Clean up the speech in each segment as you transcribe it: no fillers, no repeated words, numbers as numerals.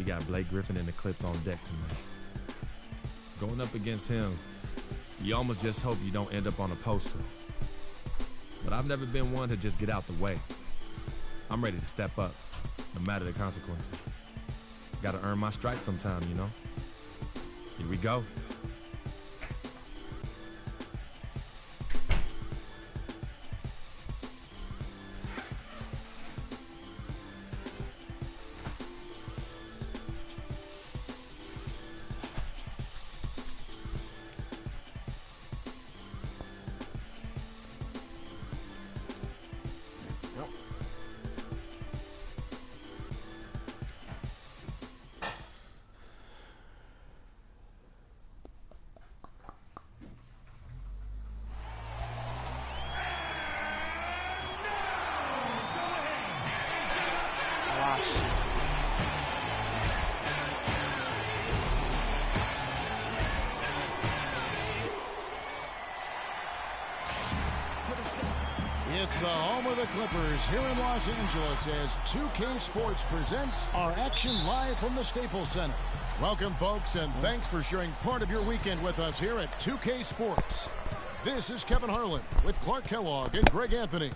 We got Blake Griffin and the Clips on deck tonight. Going up against him, you almost just hope you don't end up on a poster. But I've never been one to just get out the way. I'm ready to step up, no matter the consequences. Gotta earn my stripes sometime, you know? Here we go. It's the home of the Clippers here in Los Angeles as 2K Sports presents our action live from the Staples Center. Welcome, folks, and thanks for sharing part of your weekend with us here at 2K Sports. This is Kevin Harlan with Clark Kellogg and Greg Anthony.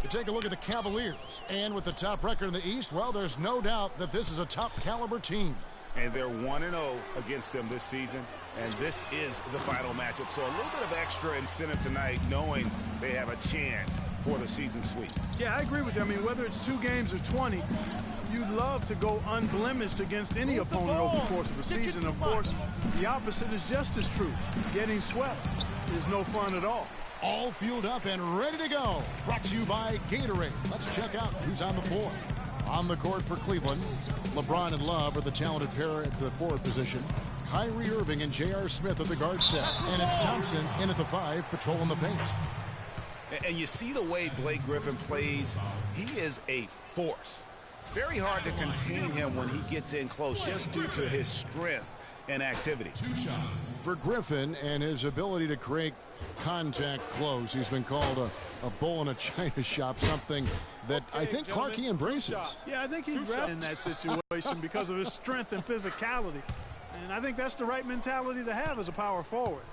To take a look at the Cavaliers, and with the top record in the East, well, there's no doubt that this is a top-caliber team. And they're 1-0 against them this season, and this is the final matchup. So a little bit of extra incentive tonight, knowing they have a chance for the season sweep. Yeah, I agree with you. I mean, whether it's 2 games or 20, you'd love to go unblemished against any opponent over the course of a season. Of course, the opposite is just as true. Getting swept is no fun at all. All fueled up and ready to go. Brought to you by Gatorade. Let's check out who's on the floor. On the court for Cleveland, LeBron and Love are the talented pair at the forward position. Kyrie Irving and J.R. Smith at the guard set. And it's Thompson in at the 5, patrolling the paint. And you see the way Blake Griffin plays. He is a force. Very hard to contain him when he gets in close, just due to his strength and activity. 2 shots. For Griffin and his ability to create contact close, he's been called a bull in a china shop, something that I think Clarkie embraces. Yeah, I think he's right in that situation because of his strength and physicality. And I think that's the right mentality to have as a power forward.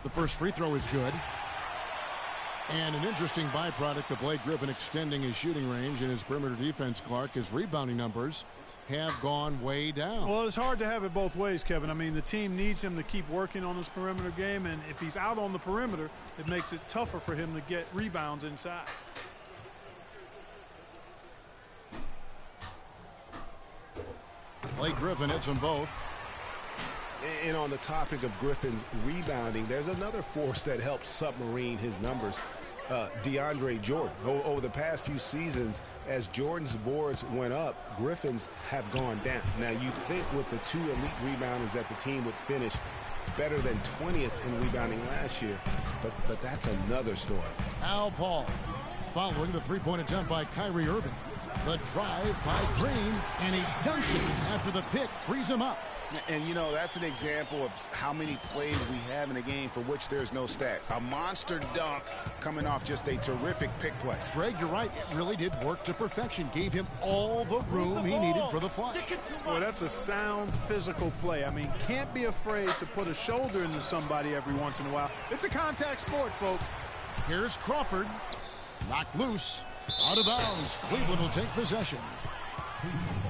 The first free throw is good. And an interesting byproduct of Blake Griffin extending his shooting range and his perimeter defense, Clark, his rebounding numbers have gone way down. Well, it's hard to have it both ways, Kevin. I mean, the team needs him to keep working on his perimeter game, and if he's out on the perimeter, it makes it tougher for him to get rebounds inside. Blake Griffin hits them both. And on the topic of Griffin's rebounding, there's another force that helps submarine his numbers. DeAndre Jordan. Over the past few seasons, as Jordan's boards went up, Griffin's have gone down. Now, you think with the 2 elite rebounders that the team would finish better than 20th in rebounding last year, but that's another story. Al Paul following the three-point attempt by Kyrie Irving. The drive by Green, and he dunks it after the pick frees him up. And, you know, that's an example of how many plays we have in a game for which there's no stat. A monster dunk coming off just a terrific pick play. Greg, you're right. It really did work to perfection. Gave him all the room he needed for the play. Well, that's a sound physical play. I mean, can't be afraid to put a shoulder into somebody every once in a while. It's a contact sport, folks. Here's Crawford. Knocked loose. Out of bounds. Cleveland will take possession.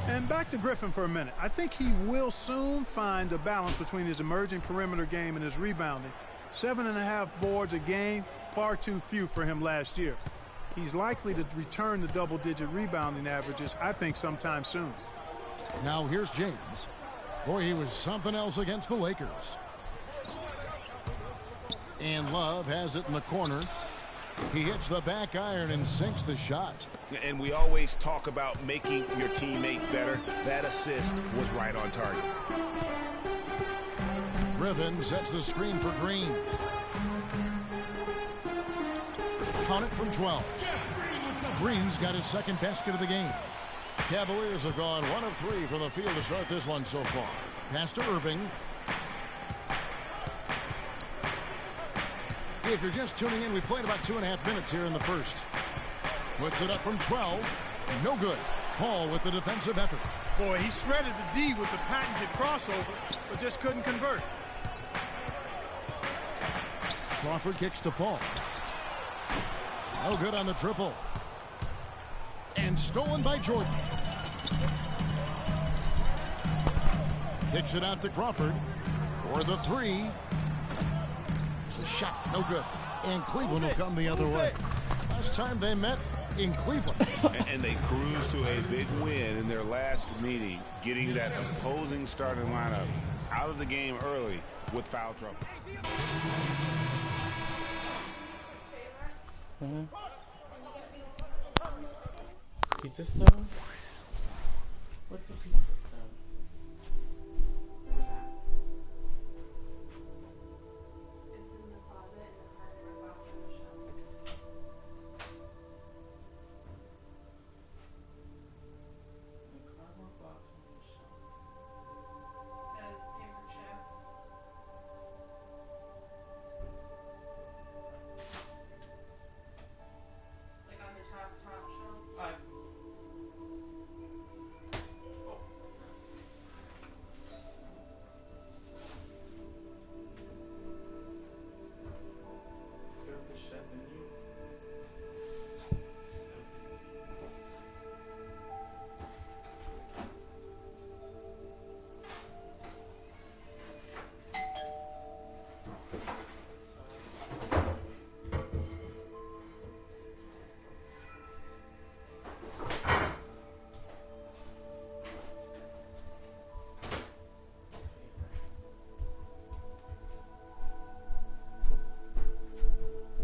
And back to Griffin for a minute. I think he will soon find a balance between his emerging perimeter game and his rebounding. 7.5 boards a game, far too few for him last year. He's likely to return to double-digit rebounding averages, I think, sometime soon. Now here's James. Boy, he was something else against the Lakers. And Love has it in the corner. He hits the back iron and sinks the shot. And we always talk about making your teammate better. That assist was right on target. Griffin sets the screen for Green. Count it from 12. Green's got his second basket of the game. Cavaliers have gone 1 of 3 from the field to start this one so far. Pass to Irving. If you're just tuning in, we played about 2.5 minutes here in the first. Puts it up from 12. No good. Paul with the defensive effort. Boy, he shredded the D with the patented crossover, but just couldn't convert. Crawford kicks to Paul. No good on the triple. And stolen by Jordan. Kicks it out to Crawford for the three. The shot, no good. And Cleveland will come the other way. Last time they met in Cleveland. And they cruised to a big win in their last meeting, getting that opposing starting lineup out of the game early with foul trouble. Pizza stone? What's a pizza stone? Where's that? It's in the closet in the cardboard box on the shelf. A cardboard box on the shelf. Says paper chip. Like on the top shelf. I see. Oh, Serve the chef menu.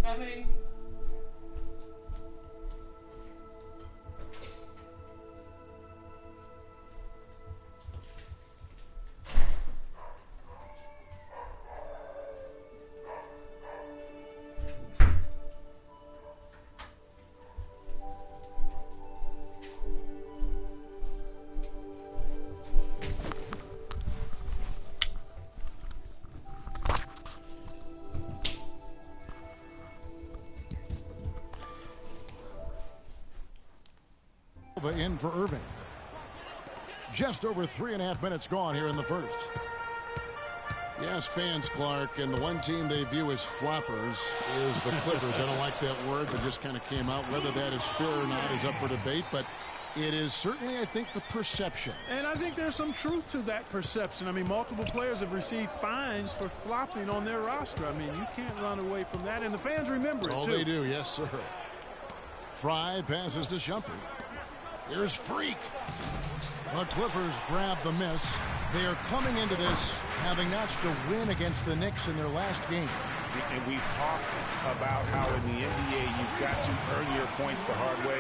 Coming. In for Irving. Just over 3.5 minutes gone here in the first. Yes, fans, Clark, and the one team they view as floppers is the Clippers. I don't like that word, but just kind of came out. Whether that is fair or not is up for debate, but it is certainly, I think, the perception. And I think there's some truth to that perception. I mean, multiple players have received fines for flopping on their roster. I mean, you can't run away from that, and the fans remember it, too. Oh, they do, yes, sir. Fry passes to Shumpert. Here's Freak. The Clippers grab the miss. They are coming into this having notched a win against the Knicks in their last game. And we've talked about how in the NBA you've got to earn your points the hard way,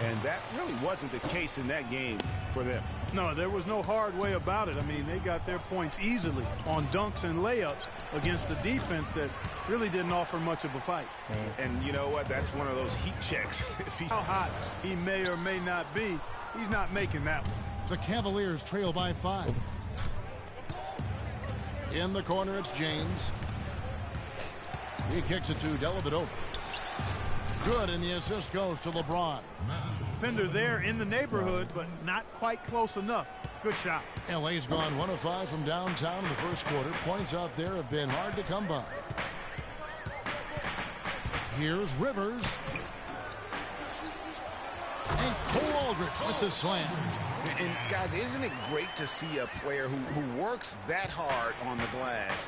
and that really wasn't the case in that game for them. No, there was no hard way about it. I mean, they got their points easily on dunks and layups against the defense that really didn't offer much of a fight. And you know what? That's one of those heat checks. If he's how hot he may or may not be, he's not making that one. The Cavaliers trail by 5. In the corner, it's James. He kicks it to Dellavedova. Good, and the assist goes to LeBron. Defender there in the neighborhood, but not quite close enough. Good shot. LA's gone 1 of 5 from downtown in the first quarter. Points out there have been hard to come by. Here's Rivers. And Cole Aldrich with the slam. And guys, isn't it great to see a player who works that hard on the glass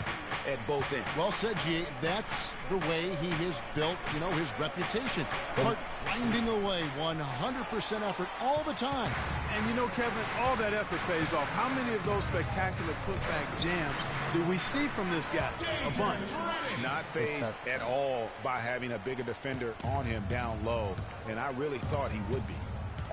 at both ends? Well said, G. That's the way he has built, his reputation. But grinding away 100% effort all the time. And Kevin, all that effort pays off. How many of those spectacular putback jams do we see from this guy? A bunch. Not fazed at all by having a bigger defender on him down low. And I really thought he would be.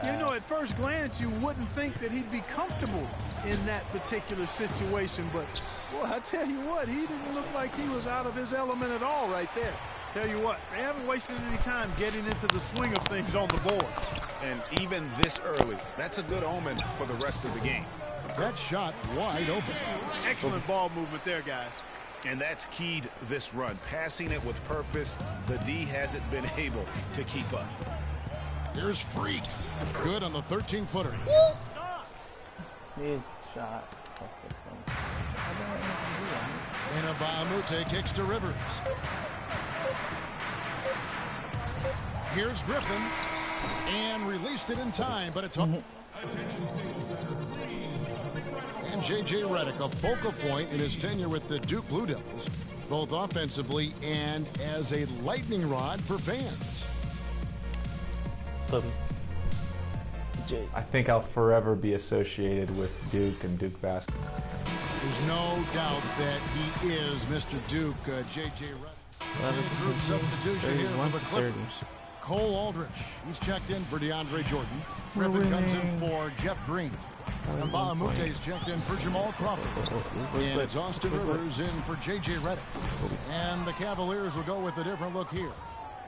At first glance, you wouldn't think that he'd be comfortable in that particular situation. But, well, I tell you what, he didn't look like he was out of his element at all right there. Tell you what, they haven't wasted any time getting into the swing of things on the board. And even this early, that's a good omen for the rest of the game. That shot wide open. Excellent ball movement there, guys. Where's the ball? It's in the closet in the cardboard box on the shelf. Oh, And that's keyed this run. Passing it with purpose. The D hasn't been able to keep up. Here's Freak. Good on the 13-footer. His shot. That's 6 points. I don't know what And Abamute kicks to Rivers. Here's Griffin. And released it in time, but it's on. And J.J. Redick, a focal point in his tenure with the Duke Blue Devils, both offensively and as a lightning rod for fans. I think I'll forever be associated with Duke and Duke basketball. There's no doubt that he is Mr. Duke, J.J. Redick. Group substitution here for the Clippers. Cole Aldrich, he's checked in for DeAndre Jordan. Griffin comes in for Jeff Green. And Baamute's checked in for Jamal Crawford. And it's Austin Rivers in for J.J. Redick. And the Cavaliers will go with a different look here.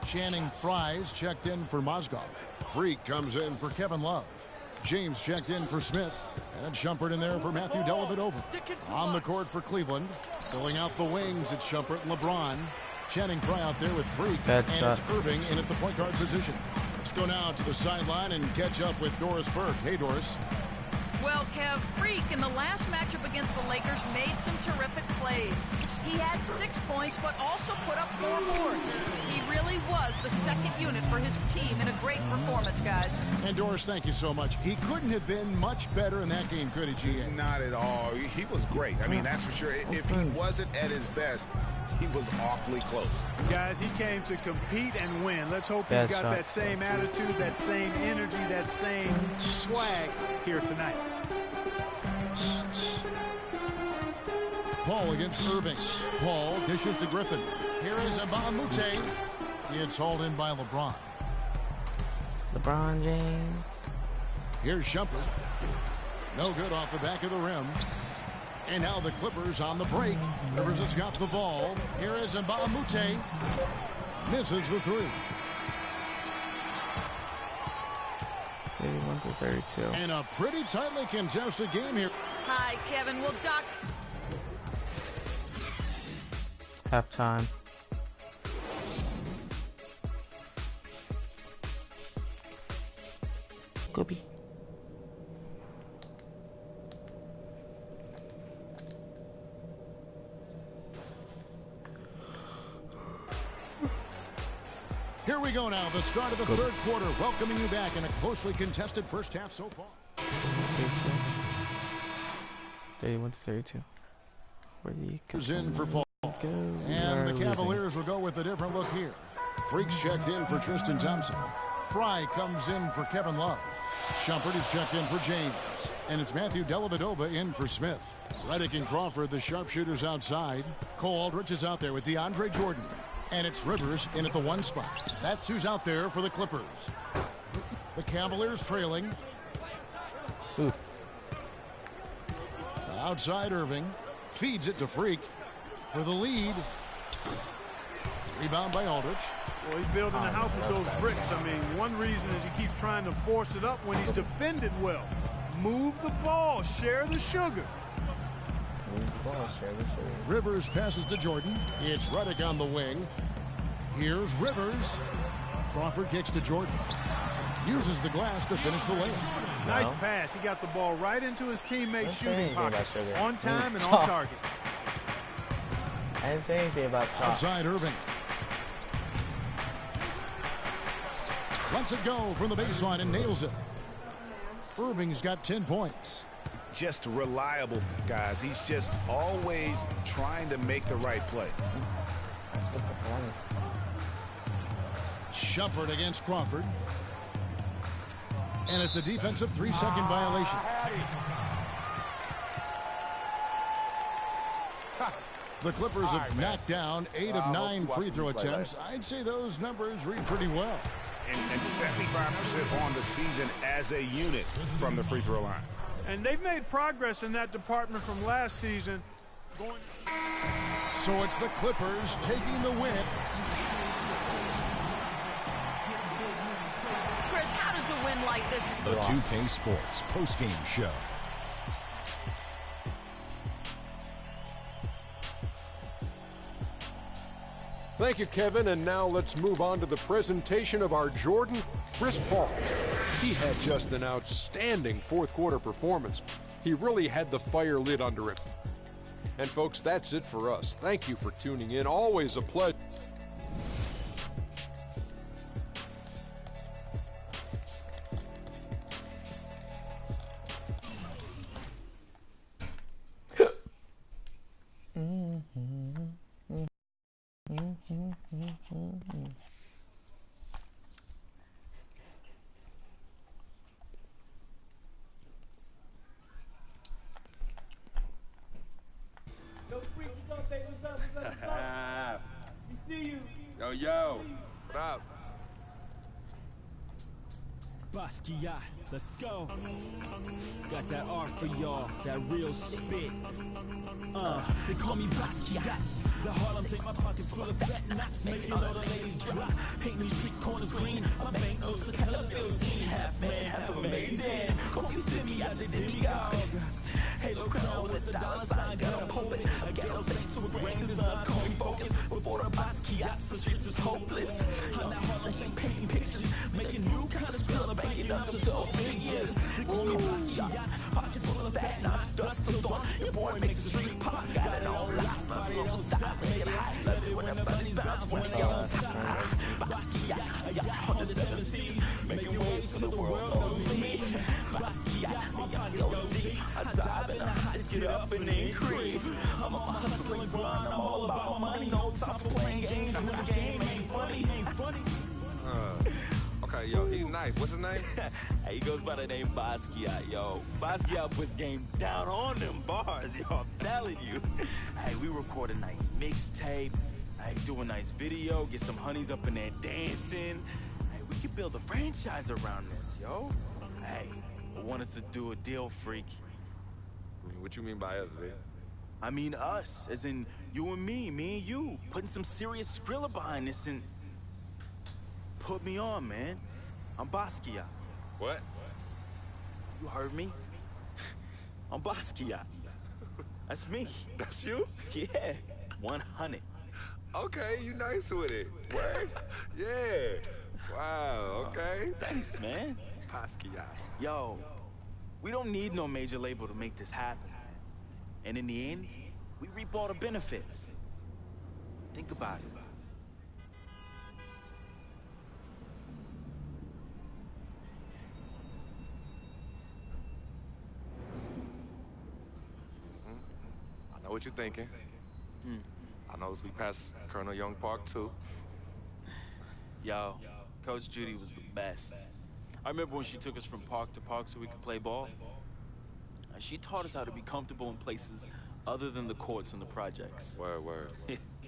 Channing Frye's checked in for Mozgov. Freak comes in for Kevin Love. James checked in for Smith. And Shumpert in there for Matthew Dellavedova. On the court for Cleveland. Filling out the wings, it's Shumpert and LeBron. Channing Frye out there with Freak. And it's Irving in at the point guard position. Let's go now to the sideline and catch up with Doris Burke. Hey, Doris. Well, Kev, Freak in the last matchup against the Lakers made some terrific plays. He had 6 points, but also put up 4 boards. He really was the second unit for his team in a great performance, guys. And Doris, thank you so much. He couldn't have been much better in that game, could he, G.A.? Not at all. He was great. I mean, that's for sure. If he wasn't at his best, he was awfully close. Guys, he came to compete and win. Let's hope he's got that same attitude, that same energy, that same swag here tonight. Paul against Irving. Paul dishes to Griffin. Here is Abamute. It's hauled in by LeBron. LeBron James. Here's Shumpert. No good off the back of the rim. And now the Clippers on the break. Rivers has got the ball. Here is Abamute. Misses the three. 31 to 32. And a pretty tightly contested game here. Hi, Kevin. Well, Doc... Halftime. Goopy. Here we go now, the start of the third quarter, welcoming you back in a closely contested first half so far. 31 to 32. Where do you go? In for Paul. And the Cavaliers will go with a different look here. Freaks checked in for Tristan Thompson. Frye comes in for Kevin Love. Shumpert is checked in for James. And it's Matthew Dellavedova in for Smith. Redick and Crawford, the sharpshooters outside. Cole Aldrich is out there with DeAndre Jordan. And it's Rivers in at the 1 spot. That's who's out there for the Clippers. The Cavaliers trailing. Outside Irving. Feeds it to Freak for the lead. Rebound by Aldrich. Well, he's building a house with those bricks. I mean, one reason is he keeps trying to force it up when he's defended well. Move the ball. Share the sugar. Rivers passes to Jordan. It's Redick on the wing. Here's Rivers. Crawford kicks to Jordan. Uses the glass to finish the layup. Nice pass. He got the ball right into his teammate's shooting pocket. On time and on target. I didn't say anything about top. Outside Irving. Lets it go from the baseline and nails it. Irving's got 10 points. Just reliable, guys. He's just always trying to make the right play. Shumpert against Crawford. And it's a defensive 3-second violation. The Clippers have knocked down 8 of 9 free throw attempts. I'd say those numbers read pretty well. And 75% on the season as a unit from the free throw line. And they've made progress in that department from last season. So it's the Clippers taking the win. Chris, how does a win like this... The 2K Sports postgame show. Thank you, Kevin, and now let's move on to the presentation of our Jordan, Chris Paul. He had just an outstanding fourth quarter performance. He really had the fire lit under him. And folks, that's it for us. Thank you for tuning in. Always a pleasure. Yo, what up? Basquiat, let's go. Got that art for y'all, that real spit. They call me Basquiat. The Harlem take my pockets full of fat knots, making all the ladies drop. Paint these street corners green. My bank notes the color bill scene. Half man, half amazing. Call me Simi out the demigod. Halo crown with the dollar sign, got a pulpit. A ghetto saints with grand designs, call me focus. Before the Basquiats, the streets is hopeless. I'm not Harlem Saint painting pictures, making new kind of skill, banking up to 12 figures. They call me Basquiats, pockets full of fat knots, dust till dawn. Your boy makes the street pop, got it on lock. Body don't stop, make it hot. Love it when the bunnies bounce, when they on top. Basquiat, I got 107 C's, making waves till the world knows me. Basquiat, my pocket go deep. I dive in the heights, get up and then creep. I'm on my hustle and grind, I'm all about my money. No time for playing games when the game ain't funny. Okay, yo, he's nice. What's his name? He goes by the name Basquiat, yo. Basquiat puts game down on them bars, yo. I'm telling you. Hey, we record a nice mixtape. Hey, do a nice video, get some honeys up in there dancing. Hey, we could build a franchise around this, yo. Hey, I want us to do a deal, freak. What you mean by us, man? I mean us, as in you and me and you, putting some serious Skrilla behind this and... Put me on, man. I'm Basquiat. What? You heard me? I'm Basquiat. That's me. That's you? Yeah, 100. Okay, you nice with it. What? Yeah. Wow, okay. Thanks, man. Basquiat. Yo, we don't need no major label to make this happen, man. And in the end, we reap all the benefits. Think about it. I know what you're thinking. I know we passed Colonel Young Park, too. Yo, Coach Judy was the best. I remember when she took us from park to park so we could play ball. She taught us how to be comfortable in places other than the courts and the projects. Word.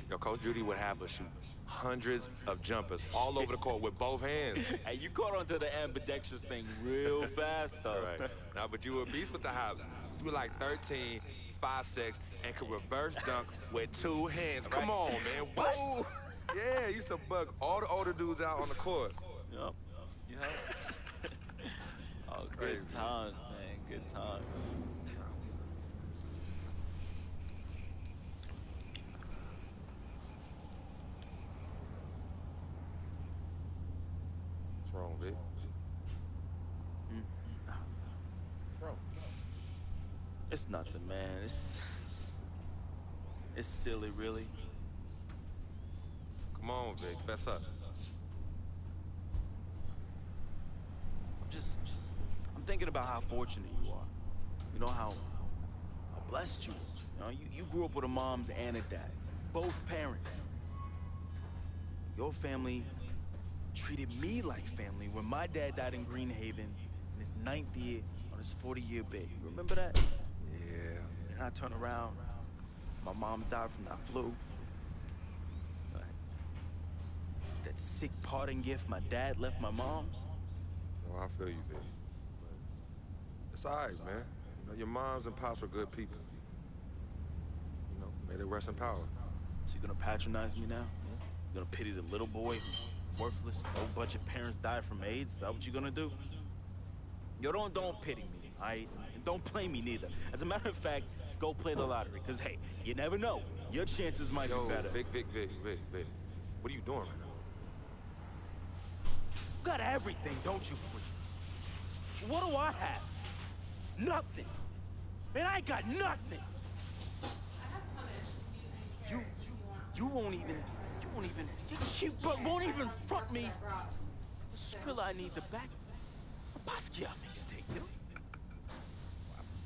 Yo, Coach Judy would have us shoot hundreds of jumpers all over the court with both hands. Hey, you caught on to the ambidextrous thing real fast, though. Right. Now, but you were a beast with the hops. You were like 13, 5'6", and could reverse dunk with two hands. Come on, man. Whoa! Yeah, used to bug all the older dudes out on the court. Yep. Oh, good times, man. Good times. What's wrong, Vic? What's wrong? It's nothing, man. It's silly, really. Come on, Vic. Fess up. I'm thinking about how fortunate you are. You know, how blessed you are. You know, you grew up with a mom and a dad. Both parents. Your family treated me like family when my dad died in Greenhaven in his 9th year on his 40-year bid. You remember that? Yeah. And I turn around, my mom died from that flu. That sick parting gift my dad left my mom's. Oh, I feel you, Vic. It's all right, man. You know, your moms and pops were good people. You know, may they rest in power. So you gonna patronize me now? You gonna pity the little boy who's worthless, low-budget parents died from AIDS? Is that what you gonna do? Yo, don't pity me, all right? And don't play me neither. As a matter of fact, go play the lottery, because, hey, you never know. Your chances might be better. Vic. What are you doing right now? You got everything, don't you, freak? What do I have? Nothing. Man, I ain't got nothing. You won't even, you won't even front me. The Skrilla I need to back the Basquiat mixtape, you know?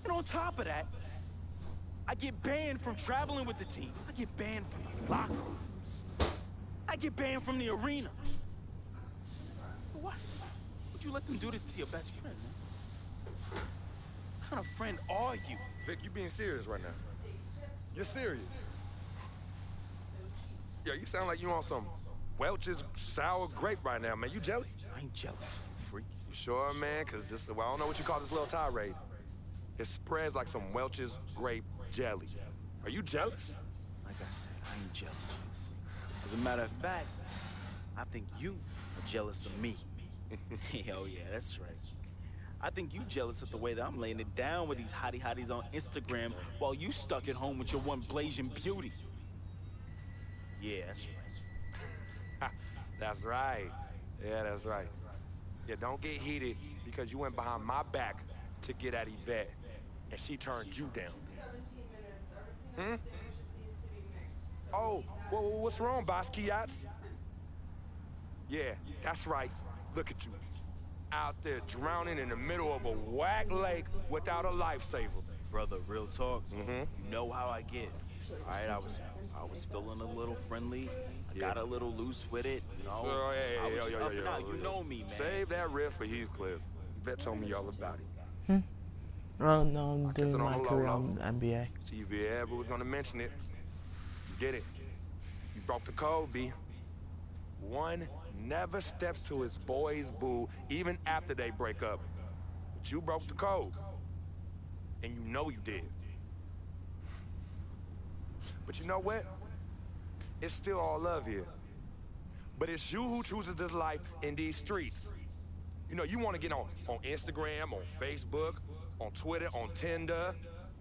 And on top of that, I get banned from traveling with the team. I get banned from the locker rooms. I get banned from the arena. What? Would you let them do this to your best friend, man? What kind of friend are you? Vic, you being serious right now? You're serious? Yeah, you sound like you on some Welch's sour grape right now, man. You jelly? I ain't jealous, you freak. You sure, man? Because this, well, I don't know what you call this little tirade. It spreads like some Welch's grape jelly. Are you jealous? Like I said, I ain't jealous, you freak. As a matter of fact, I think you are jealous of me. Oh yeah, that's right. I think you jealous of the way that I'm laying it down with these hotties on Instagram while you stuck at home with your one blazing beauty. Yeah, that's right. That's right. Yeah, that's right. Yeah, don't get heated because you went behind my back to get at Yvette, and she turned you down. 17 minutes. Everything upstairs just needs to be mixed. So Oh, well, what's wrong, Basquiat? Yeah, that's right. Look at you. Out there drowning in the middle of a whack lake without a lifesaver. Brother, real talk. Mm-hmm. You know how I get. All right, I was feeling a little friendly. I got a little loose with it, you know. I was just up and out. You know me, man. Save that riff for Heathcliff. Yvette told me all about it. Oh no, I'm doing my career on NBA. See if you ever was gonna mention it. You did it. You broke the code, B. One never steps to his boy's boo, even after they break up. But you broke the code. And you know you did. But you know what? It's still all love here. But it's you who chooses this life in these streets. You know, you want to get on Instagram, on Facebook, on Twitter, on Tinder,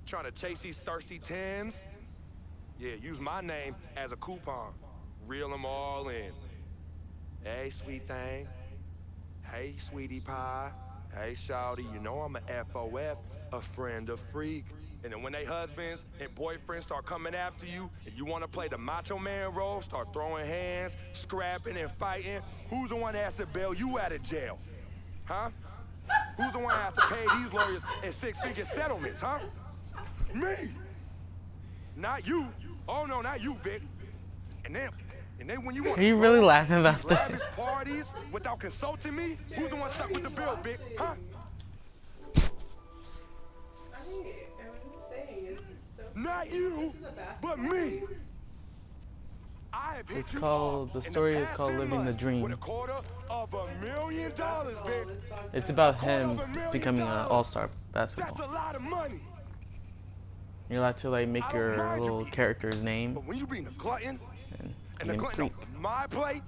trying to chase these thirsty tens. Yeah, use my name as a coupon. Reel them all in. Hey, sweet thing. Hey, sweetie pie. Hey, shawty, you know I'm a FOF, a friend of freak. And then when they husbands and boyfriends start coming after you and you want to play the macho man role, start throwing hands, scrapping and fighting, who's the one that has to bail you out of jail? Huh? Who's the one that has to pay these lawyers in six-figure settlements, huh? Me! Not you. Oh, no, not you, Vic. And then when you want Are you really laughing about that? lavish parties without consulting me, who's the one stuck with the bill, Vic? Huh? Not you, but me. It's called, the story is called Living the Dream. It's about him becoming an all-star basketball. That's a lot of money. You're allowed to like make your little character's name. But when you being a glutton, and the glutton on my plate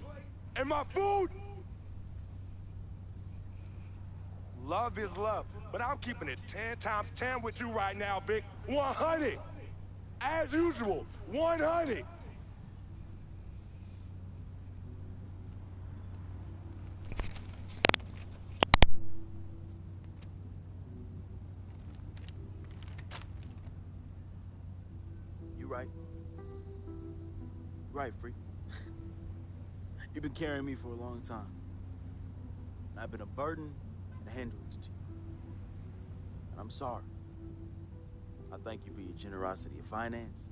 and my food, love is love. But I'm keeping it 10 times 10 with you right now, Vic. 100. As usual, 100. You right. Right, freak. You've been carrying me for a long time. I've been a burden and a hindrance to you. And I'm sorry. I thank you for your generosity of finance.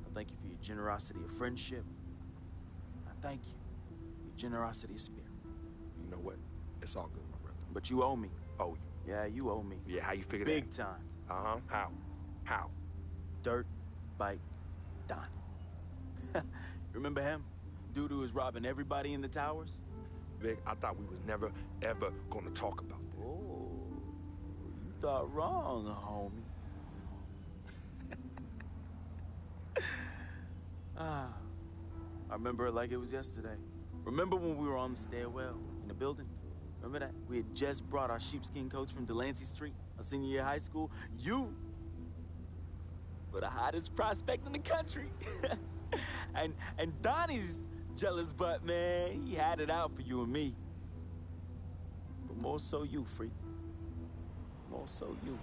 I thank you for your generosity of friendship. I thank you for your generosity of spirit. You know what? It's all good, my brother. But you owe me. Owe you? Yeah, you owe me. Yeah, how you figure Big that? time. Uh-huh. How? How? Dirt Bike Donnie. Remember him? Dude who was robbing everybody in the towers? Vic, I thought we was never, ever gonna talk about that. Oh, you thought wrong, homie. I remember it like it was yesterday. Remember when we were on the stairwell in the building? Remember that? We had just brought our sheepskin coats from Delancey Street, our senior year of high school. You were the hottest prospect in the country. and Donnie's Jealous butt, man. He had it out for you and me. But more so you, freak. More so you.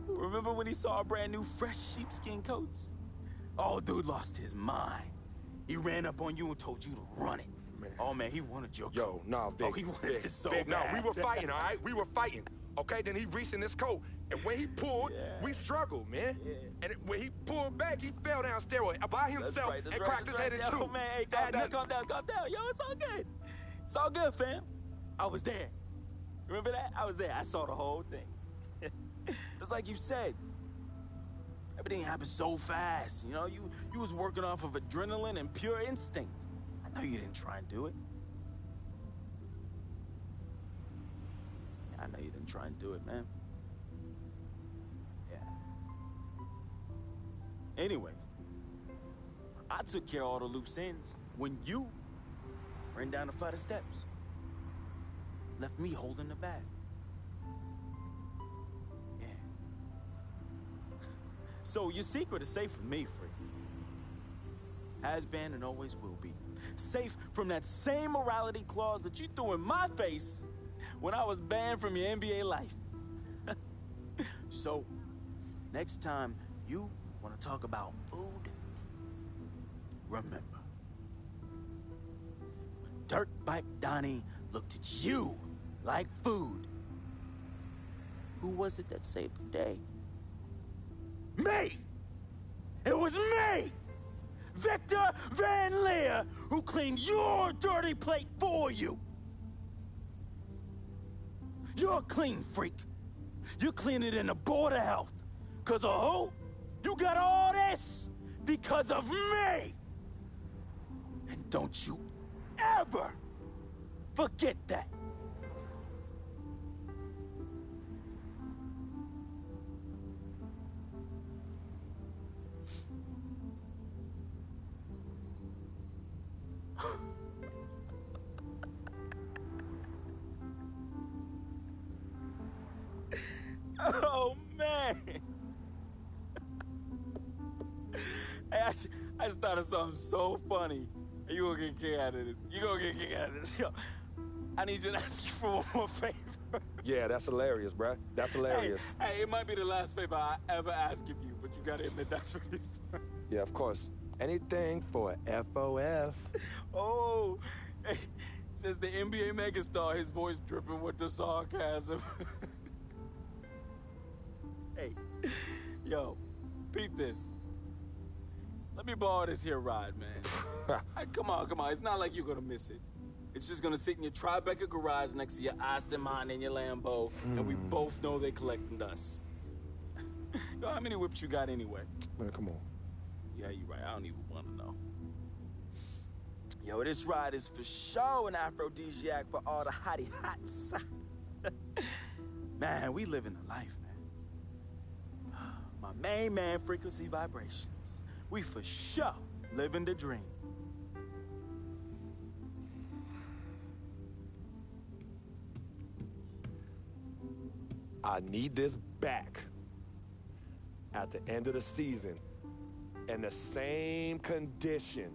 Remember when he saw our brand new fresh sheepskin coats? Oh, dude lost his mind. He ran up on you and told you to run it. Man. Oh, man, he wanted your Yo, coat. nah, Vic. Oh, he wanted Vic, it so Vic, bad. no, we were fighting, all right? We were fighting. Okay, then he reached in his coat, and when he pulled, we struggled, man. Yeah. And when he pulled back, he fell down steroid by himself and cracked his head in two. Yo, man, hey, calm down. Yo, it's all good. It's all good, fam. I was there. Remember that? I was there. I saw the whole thing. It's like you said. Everything happened so fast. You know, you was working off of adrenaline and pure instinct. I know you didn't try and do it. I know you didn't try and do it, man. Yeah. Anyway, I took care of all the loose ends when you ran down the flight of steps. Left me holding the bag. Yeah. So your secret is safe from me, freak. Has been and always will be. Safe from that same morality clause that you threw in my face when I was banned from your NBA life. So, next time you want to talk about food, remember. When Dirtbike Donnie looked at you like food, who was it that saved the day? Me! It was me! Victor Van Leer, who cleaned your dirty plate for you. You're a clean freak. You clean it in the Board of Health. Cause of who? You got all this because of me. And don't you ever forget that. Oh, man. Hey, I just thought of something so funny. You gonna get a kick out of this. You gonna get a kick out of this. Yo, I need you to ask you for one more favor. Yeah, that's hilarious, bruh. That's hilarious. Hey, it might be the last favor I ever ask of you, but you gotta admit that's really fun. Yeah, of course. Anything for FOF. Oh, hey, says the NBA megastar, his voice dripping with the sarcasm. Hey, yo, peep this. Let me borrow this here ride, man. Hey, come on. It's not like you're gonna miss it. It's just gonna sit in your Tribeca garage next to your Aston Martin and your Lambo, and we both know they're collecting dust. Yo, how many whips you got anyway? Man, come on. Yeah, you're right. I don't even want to know. Yo, this ride is for sure an aphrodisiac for all the hottie hots. Man, we living the life, man. My main man, Frequency Vibrations. We for sure living the dream. I need this back at the end of the season in the same condition.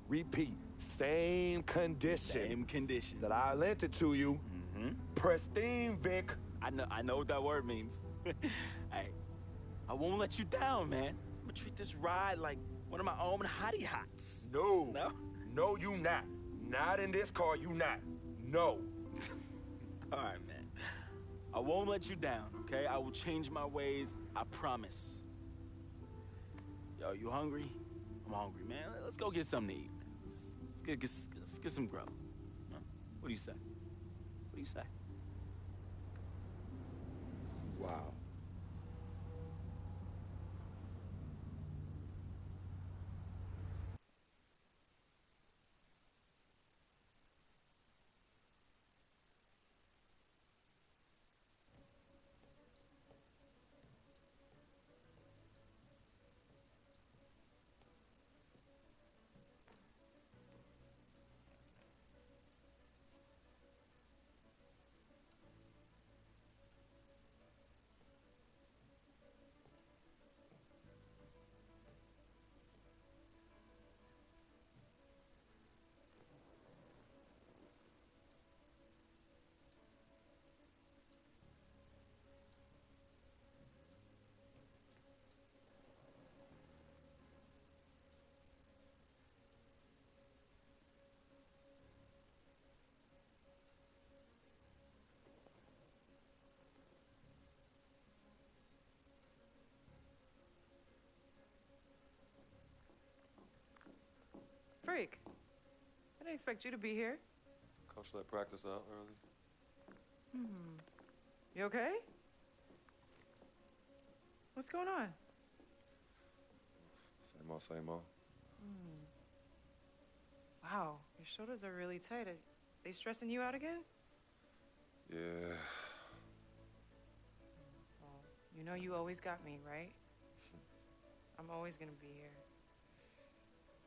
Repeat, same condition. Same condition. That I lent it to you. Pristine, Vic. I know what that word means. Hey, I won't let you down, man. I'm gonna treat this ride like one of my own hottie hots. No. No? No, you not. Not in this car, you not. No. All right, man. I won't let you down, okay? I will change my ways, I promise. Yo, you hungry? I'm hungry, man. Let's go get something to eat. Let's get some grub. Huh? What do you say? What do you say? Wow. freak. I didn't expect you to be here. Coach let practice out early. You okay? What's going on? Same old, same old. Wow, your shoulders are really tight. Are they stressing you out again? Yeah. Well, you know you always got me, right? I'm always gonna be here.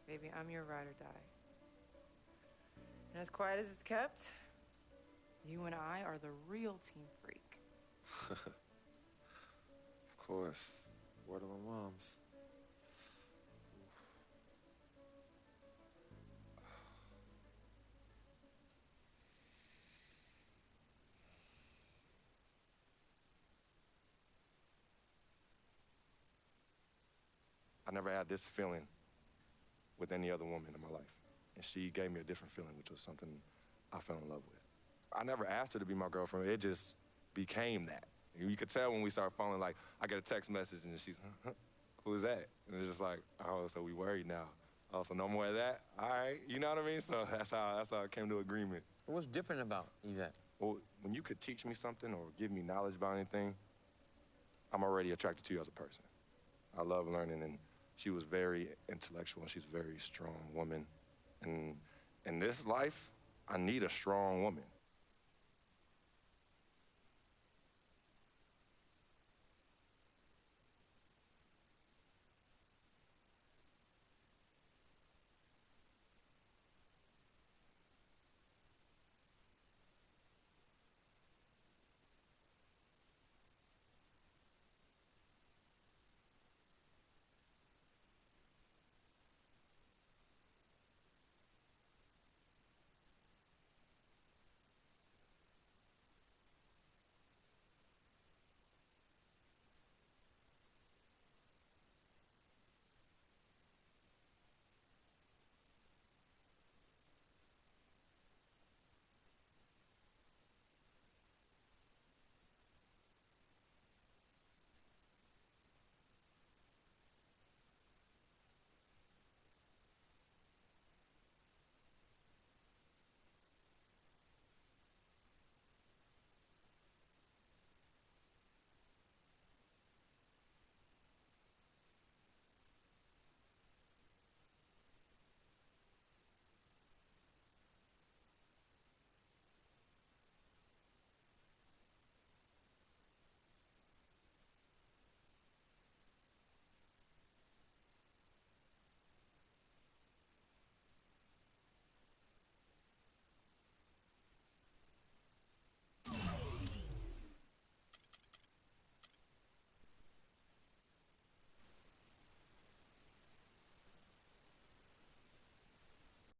Baby, I'm your ride or die. And as quiet as it's kept, you and I are the real team freak. Of course. Word of my mom's. I never had this feeling with any other woman in my life. And she gave me a different feeling, which was something I fell in love with. I never asked her to be my girlfriend. It just became that. You could tell when we started falling, like, I get a text message and she's, who is that? And it's just like, oh, so we worried now. Oh, so no more of that? All right, you know what I mean? So that's how I came to agreement. What's different about Yvette? Well, when you could teach me something or give me knowledge about anything, I'm already attracted to you as a person. I love learning, and she was very intellectual, and she's a very strong woman. And in this life, I need a strong woman.